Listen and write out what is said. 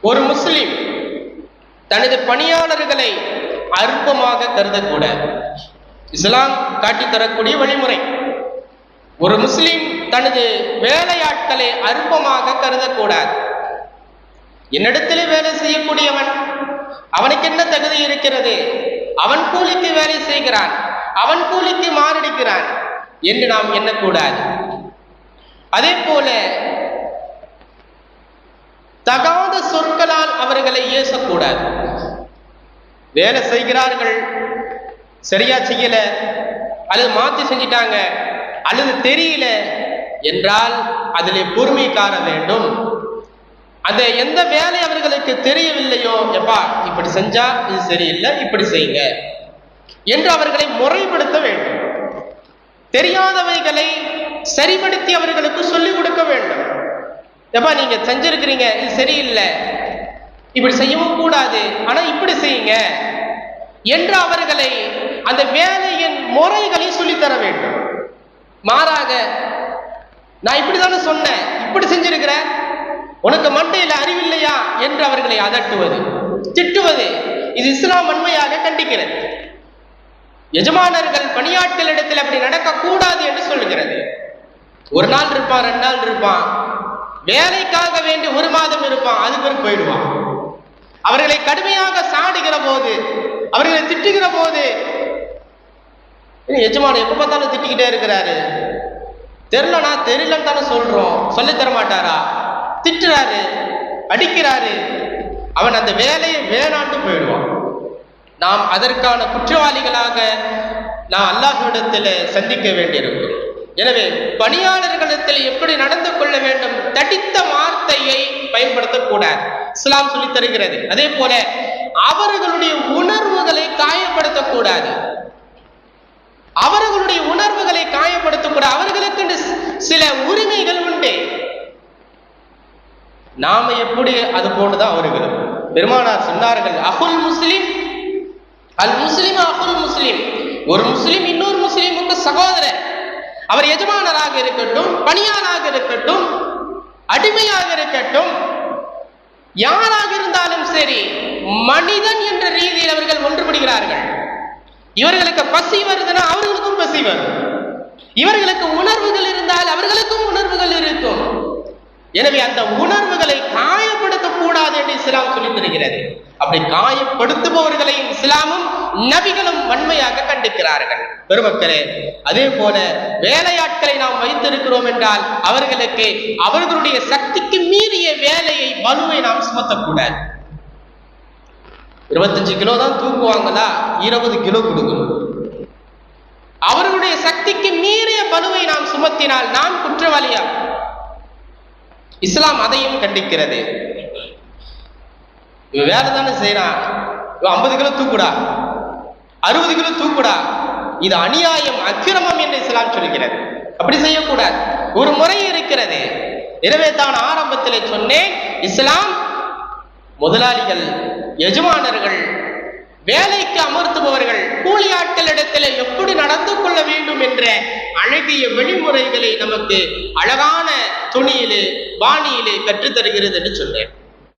ஒரு முஸ்லிம் தனது பணியாளர்களை அற்பமாக கருதக்கூடாது. இஸ்லாம் காட்டித்தரக்கூடிய வழிமுறை. ஒரு முஸ்லிம் தனது வேலையாட்களை அற்பமாக கருதக்கூடாது. என்னிடத்திலே வேலை செய்யக்கூடியவன், அவனுக்கு என்ன தகுதி இருக்கிறது, அவன் கூலிக்கு வேலை செய்கிறான், அவன் கூலிக்கு மாரடிக்கிறான் என்று நாம் எண்ணக்கூடாது. அதே போல தகாத சொற்களால் அவர்களை ஏசக்கூடாது. வேலை செய்கிறார்கள், சரியா செய்யல அல்லது மாற்றி செஞ்சிட்டாங்க அல்லது தெரியல என்றால் அதிலே பொறுமை காண வேண்டும். அந்த எந்த வேலை அவர்களுக்கு தெரியவில்லையோ, எப்பா இப்படி செஞ்சா இது சரியில்லை, இப்படி செய்யுங்க என்று அவர்களை முறைப்படுத்த வேண்டும். தெரியாதவைகளை சரிப்படுத்தி அவர்களுக்கு சொல்லிக் கொடுக்க வேண்டும். எப்பா நீங்க செஞ்சிருக்கிறீங்க, இது சரியில்லை, இப்படி செய்யவும் கூடாது, ஆனா இப்படி செய்யுங்க என்று அவர்களை அந்த வேலையின் முறைகளை சொல்லித்தர வேண்டும். மாறாக நான் இப்படிதானே சொன்னேன், இப்படி செஞ்சிருக்கிற, உனக்கு மண்டையில் அறிவில்லையா என்று அவர்களை அதட்டுவது, திட்டுவது, இது இஸ்லாம் வன்மையாக கண்டிக்கிறது. எஜமானர்கள் பணியாட்களிடத்தில் அப்படி நடக்கக்கூடாது என்று சொல்லுகிறது. ஒரு நாள் இருப்பான், 2 நாள் இருப்பான், வேலைக்காக வேண்டி 1 மாதம் இருப்பான், அதுக்கு போயிடுவான். அவர்களை கடுமையாக சாடுகிற போது, அவர்களை திட்டுகிற போது, எஜமான எப்ப பார்த்தாலும் திட்டிக்கிட்டே இருக்கிறாரு, தெரியலனா தெரியலன்னு தானே சொல்றோம், சொல்லி தர மாட்டாரா, திட்டுறாரு, அடிக்கிறாரு, அவன் அந்த வேலையை வேணாண்டு போயிடுவான். நாம் அதற்கான குற்றவாளிகளாக நாம் அல்லாஹ்விடத்தில் சந்திக்க வேண்டியிருக்கும். எனவே பணியாளர்களிடத்தில் எப்படி நடந்து கொள்ள வேண்டும், தடித்த வார்த்தையை பயன்படுத்தக்கூடாது, இஸ்லாம் சொல்லி தருகிறது. அதே போல அவர்களுடைய உணர்வுகளை காயப்படுத்தக்கூடாது. அவர்களுடைய உணர்வுகளை காயப்படுத்தக்கூடாது. அவர்களுக்கு சில உரிமைகள் உண்டு, நாம எப்படி அது போன்றுதான் அவர்களும். பெருமானார் சொன்னார்கள், அகுல் முஸ்லிம் அல் முஸ்லிம் அகுல் முஸ்லிம். ஒரு முஸ்லிம் இன்னொரு முஸ்லிமுக்கு சகோதரர். அவர் எஜமானராக இருக்கட்டும், பணியாளராக இருக்கட்டும், அடிமையாக இருக்கட்டும், யாராக இருந்தாலும் சரி, மனிதன் என்ற ரீதியில் அவர்கள் ஒன்றுபடுகிறார்கள். இவர்களுக்கு பசி வருதுன்னா அவர்களுக்கும் பசி வரும், இவர்களுக்கு உணர்வுகள் இருந்தால் அவர்களுக்கும் உணர்வுகள் இருக்கும். எனவே அந்த உணர்வுகளை காயப்படுத்தக்கூடாது என்று இஸ்லாம் சொல்லித் தருகிறது. அப்படி காயப்படுத்துபவர்களை இஸ்லாமும் நபிகளும் வன்மையாக கண்டிக்கிறார்கள். பெருமக்களே, அதே போல வேலையாட்களை நாம் வைத்திருக்கிறோம் என்றால் அவர்களுக்கு அவர்களுடைய சக்திக்கு மீறிய வேலையை, பலுவை நாம் சுமத்தக்கூடாது. 25 கிலோ தான் தூக்குவாங்களா, 20 கிலோ கொடுக்கணும். அவர்களுடைய சக்திக்கு மீறிய பலுவை நாம் சுமத்தினால் நாம் குற்றவாளியா? இஸ்லாம் அதையும் கண்டிக்கிறது. இவன் வேலை தானே செய்யறான், 50 கிலோ தூக்குடா, 60 கிலோ தூக்குடா, இது அநியாயம், அக்கிரமம் என்று இஸ்லாம் சொல்கிறது. அப்படி செய்யக்கூடாது, ஒரு முறை இருக்கிறது. எனவே தான் ஆரம்பத்திலே சொன்னேன், இஸ்லாம் முதலாளிகள், எஜமானர்கள், வேலைக்கு அமர்த்துபவர்கள், கூலி ஆட்களிடத்தில் எப்படி நடந்து கொள்ள வேண்டும் என்ற அழகிய வழிமுறைகளை நமக்கு அழகான துணியிலே, பாணியிலே கற்றுத்தருகிறது என்று சொன்னேன்.